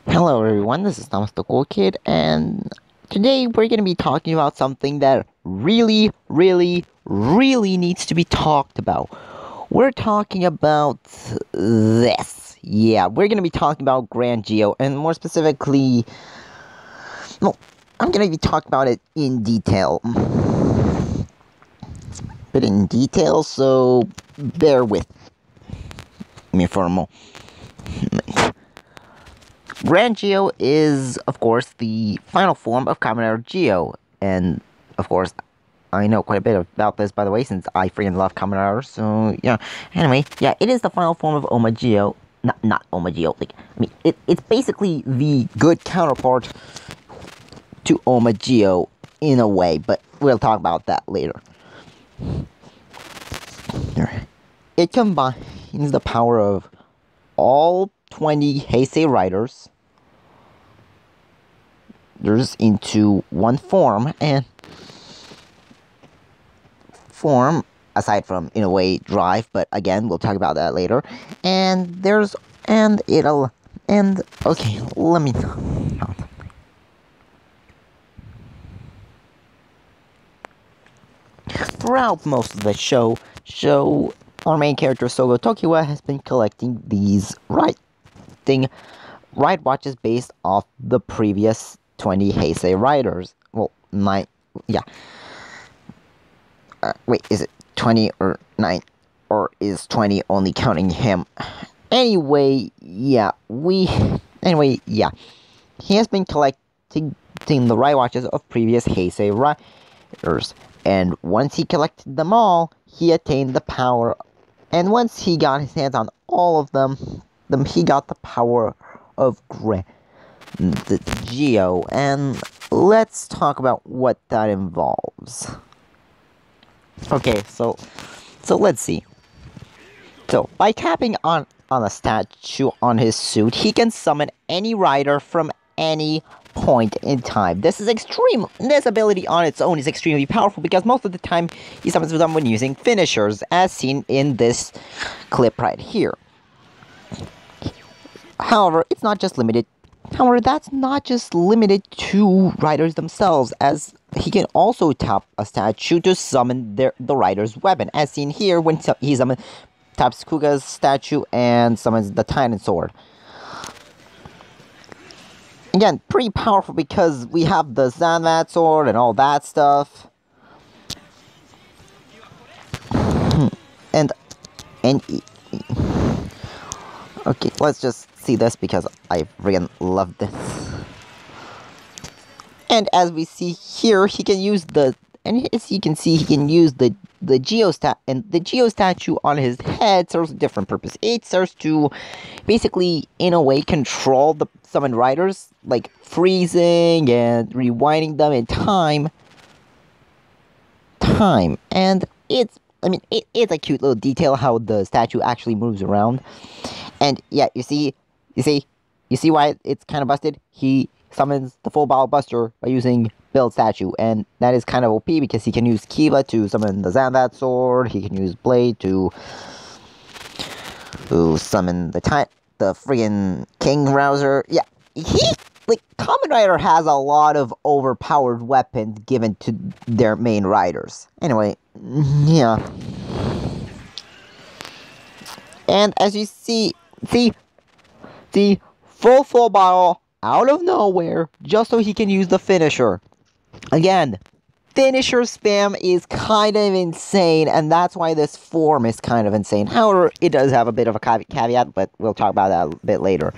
Hello everyone, this is Thomas the Cool Kid, and today we're going to be talking about something that really needs to be talked about. We're talking about this. Yeah, we're going to be talking about Grand Geo, and more specifically, well, I'm going to be talking about it in detail. But in detail, so bear with me for a moment. Grand Geo is, of course, the final form of Common Era Geo, and, of course, I know quite a bit about this, by the way, since I freaking love Common Era, so, yeah. Anyway, yeah, it is the final form of Oma Geo. Not Oma Geo, like, I mean, it's basically the good counterpart to Oma Geo, in a way, but we'll talk about that later. It combines the power of all 20 Heisei riders into one form, and form aside from, in a way, drive, but again we'll talk about that later. And there's and it'll and okay, let me throughout most of the show our main character Sogo Tokiwa has been collecting these ride watches based off the previous 20 Heisei riders. Well, 9, yeah. Wait, is it 20 or 9? Or is 20 only counting him? Anyway, yeah. He has been collecting the ride watches of previous Heisei riders. And once he collected them all, he attained the power. And once he got his hands on all of them, he got the power of the Geo. And let's talk about what that involves. Okay, so let's see. So, by tapping on a statue on his suit, he can summon any rider from any point in time. This ability on its own is extremely powerful because most of the time he summons them when using finishers, as seen in this clip right here. However, that's not just limited to riders themselves, as he can also tap a statue to summon the rider's weapon, as seen here when he taps Kuga's statue and summons the Titan Sword. Again, pretty powerful because we have the Zanvat Sword and all that stuff. and okay, let's just see this because I really love this. And as we see here, he can use the Geo statue on his head serves a different purpose. It serves to basically, in a way, control the summoned riders, like freezing and rewinding them in time. And it's a cute little detail how the statue actually moves around. And yeah, you see why it's kind of busted? He summons the full Bottle Buster by using Build Statue, and that is kind of OP because he can use Kiva to summon the Zanvat Sword, he can use Blade to summon the friggin' King Rouser. Yeah, Kamen Rider has a lot of overpowered weapons given to their main riders. Anyway, yeah. And as you see the full bottle out of nowhere, just so he can use the finisher. Again, finisher spam is kind of insane, and that's why this form is kind of insane. However, it does have a bit of a caveat, but we'll talk about that a bit later.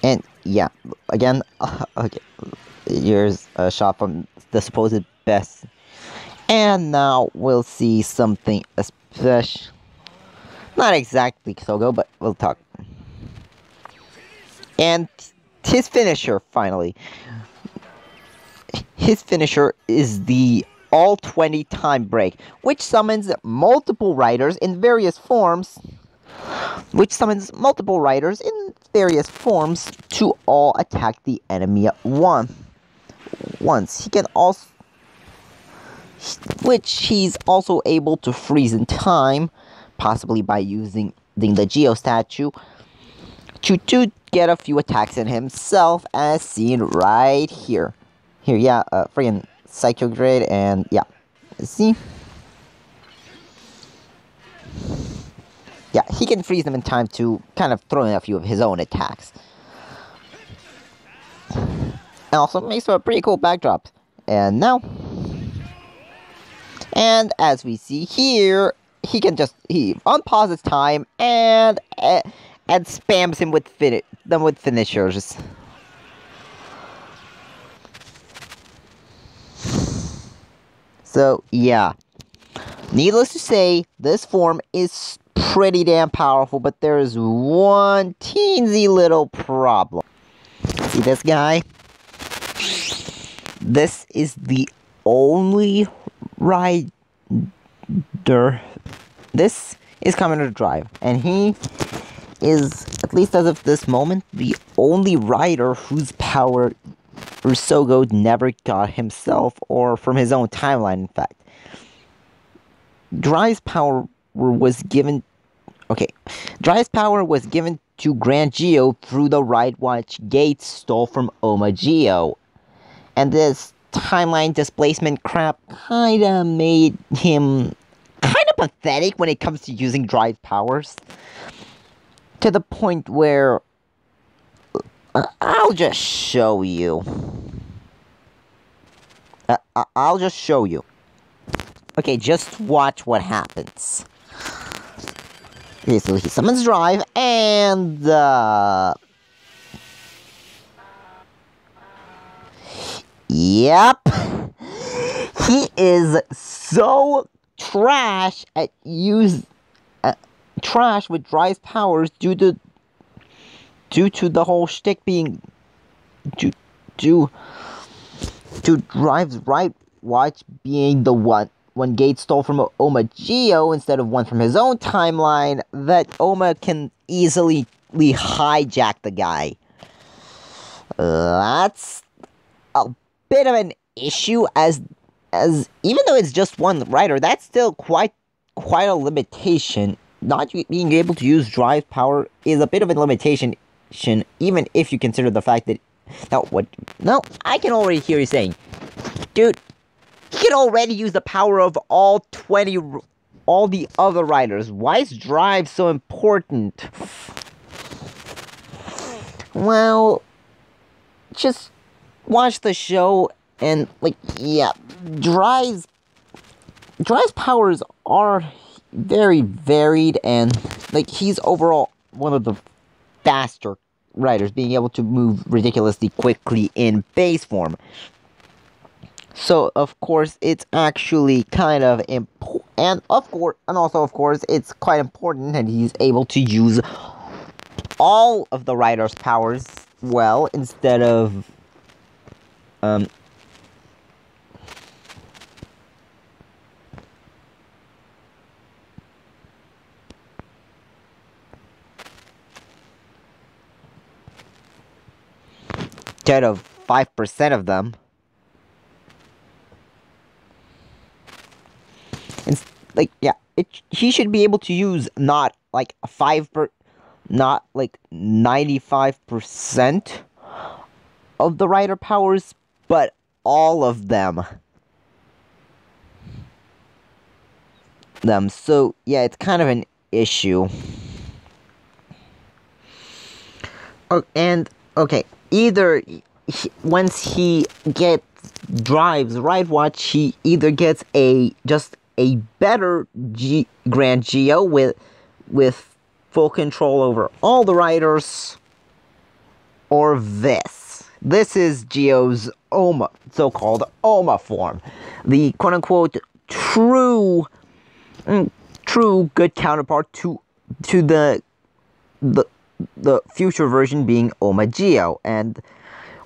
And yeah, again, okay, here's a shot from the supposed best. And now we'll see something special. Not exactly Sogo, but we'll talk. And his finisher, finally. His finisher is the all 20 time break, which summons multiple riders in various forms. To all attack the enemy at once. He can also which he's also able to freeze in time, possibly by using the Geo statue, to get a few attacks in himself, as seen right here. Here, yeah, friggin' Psycho Grid, and yeah, see? Yeah, he can freeze them in time to kind of throw in a few of his own attacks. And also makes for a pretty cool backdrop. And now, and as we see here, he can just unpauses time and spams him with finishers. So yeah, needless to say, this form is pretty damn powerful, but there is one teensy little problem. See this guy? This is the only rider. This is Commander Drive, and he is, at least as of this moment, the only rider whose power Rusogo never got himself, or from his own timeline, in fact. Drive's power was given... Okay, Drive's power was given to Grand Geo through the Right Watch Gate stole from Oma Geo. And this timeline displacement crap kinda made him kinda pathetic when it comes to using Drive powers. To the point where... I'll just show you. I'll just show you. Okay, just watch what happens. Okay, so he summons Drive, and yep. He is so trash at trash with Drive's powers due to the whole shtick being to Drive's Right Watch being the one Gate stole from Oma Geo instead of one from his own timeline, that Oma can easily hijack the guy. That's a bit of an issue, as even though it's just one rider, that's still quite a limitation. Not being able to use Drive's power is a bit of a limitation, even if you consider the fact that... No, I can already hear you saying, dude, he can already use the power of all the other riders. Why is Drive so important? Well, just watch the show and, like, yeah, Drive's powers are very varied, and, like, he's overall one of the faster riders, being able to move ridiculously quickly in base form. So, of course, it's actually kind of important, and also, of course, it's quite important that he's able to use all of the rider's powers well, instead of, instead of 5% of them. Like, yeah, he should be able to use not like 95% of the rider powers, but all of them. So yeah, it's kind of an issue. And okay, either once he drives Right Watch, he either gets just a better Grand Geo with full control over all the riders, or this. This is Geo's Oma, so-called Oma form, the quote-unquote true good counterpart to the future version being Oma Geo. And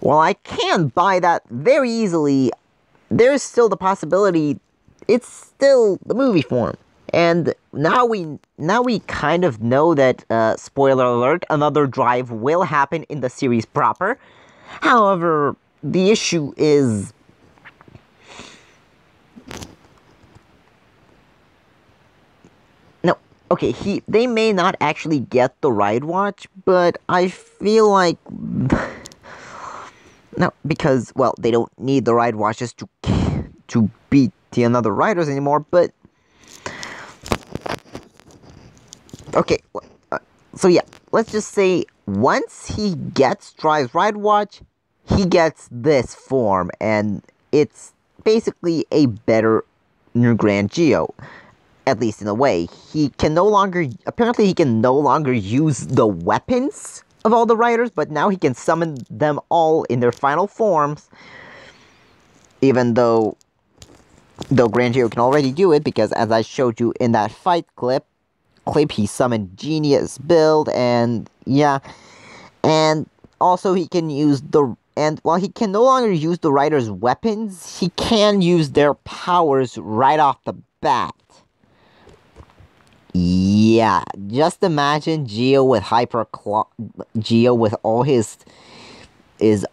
while I can buy that very easily, there's still the possibility it's still the movie form. And now we kind of know that, spoiler alert, another Drive will happen in the series proper. However, the issue is okay, they may not actually get the ride watch, but I feel like no, because well, they don't need the ride watches to beat the another riders anymore. But okay, so yeah, let's just say once he gets Strive's ride watch, he gets this form, and it's basically a better New Grand Geo. At least in a way. Apparently he can no longer use the weapons of all the riders, but now he can summon them all in their final forms. Even though Grand Geo can already do it, because as I showed you in that fight clip, he summoned Genius build, and yeah. And also he can use and while he can no longer use the riders' weapons, he can use their powers right off the bat. Yeah, just imagine Geo with Geo with all his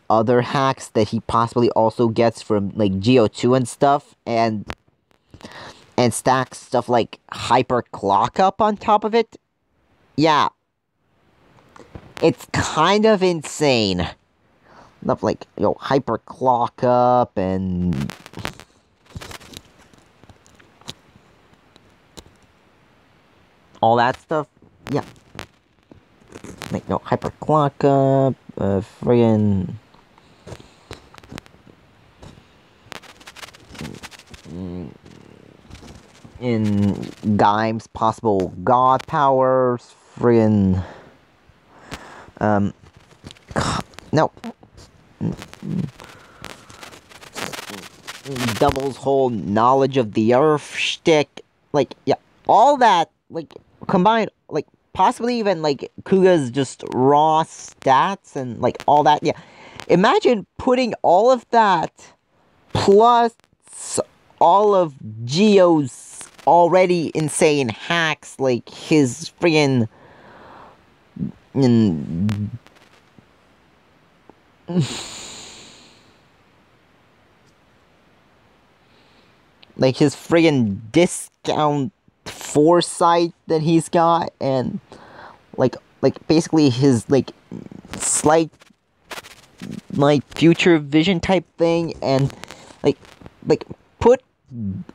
other hacks that he possibly also gets from like Geo 2 and stuff, and stack stuff like Hyper Clock Up on top of it. Yeah, it's kind of insane. Stuff like Hyper Clock Up and all that stuff, yeah. Like, Hyper Clock Up, friggin' in Gaim's possible god powers, friggin' no. Double's whole knowledge of the earth shtick, like, yeah, all that, like, combined, like, possibly even, like, Kuga's just raw stats and, like, all that, yeah. Imagine putting all of that, plus all of Geo's already insane hacks, like his friggin' like his friggin' discount foresight that he's got, and like basically his like slight like future vision type thing, and like put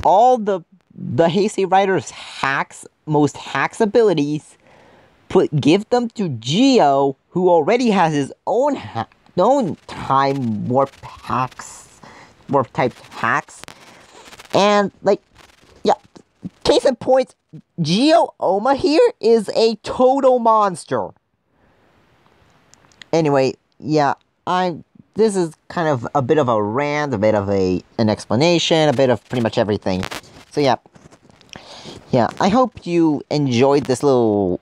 all the Heisei Rider's most hacks abilities, give them to Geo, who already has his own time warp type hacks, and like, yeah, case in point, Geo Oma here is a total monster. Anyway, yeah, this is kind of a bit of a rant, a bit of an explanation, a bit of pretty much everything. So yeah, I hope you enjoyed this little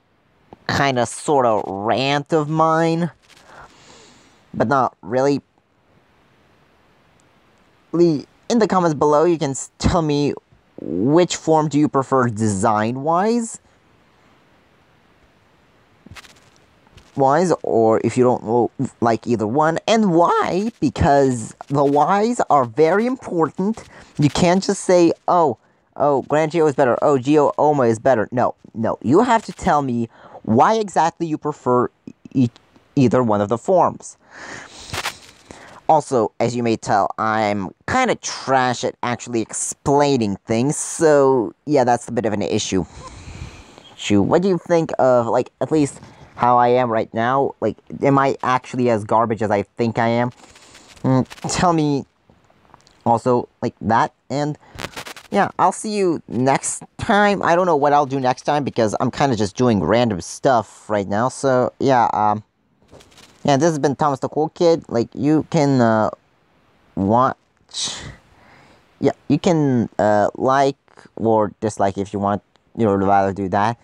kind of sort of rant of mine, but not really. In the comments below, you can tell me which form do you prefer design-wise, or if you don't like either one, and why, because the whys are very important. You can't just say, oh, Grand Geo is better, oh, Geo Oma is better. No, you have to tell me why exactly you prefer either one of the forms. Also, as you may tell, I'm kind of trash at actually explaining things, so yeah, that's a bit of an issue. What do you think of, like, at least how I am right now? Like, am I actually as garbage as I think I am? Tell me also, like, that, and yeah, I'll see you next time. I don't know what I'll do next time, because I'm kind of just doing random stuff right now, so yeah, yeah, this has been Thomas the Cool Kid. Like, you can, watch... Yeah, you can, like or dislike if you want, you'd rather do that.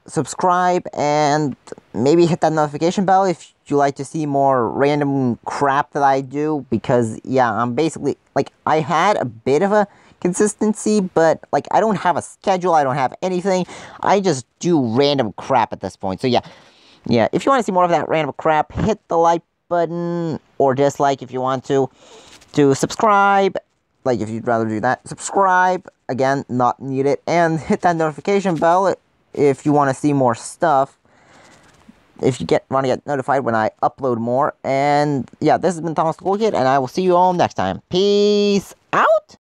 Subscribe, and maybe hit that notification bell if you like to see more random crap that I do, because, yeah, I'm basically... Like, I had a bit of a consistency, but, like, I don't have a schedule, I don't have anything. I just do random crap at this point, so yeah. Yeah, if you want to see more of that random crap, hit the like button, or dislike if you want to. Subscribe, like if you'd rather do that. Subscribe, again, not needed. And hit that notification bell if you want to see more stuff. If you want to get notified when I upload more. And yeah, this has been Thomas the Cool Kid, and I will see you all next time. Peace out!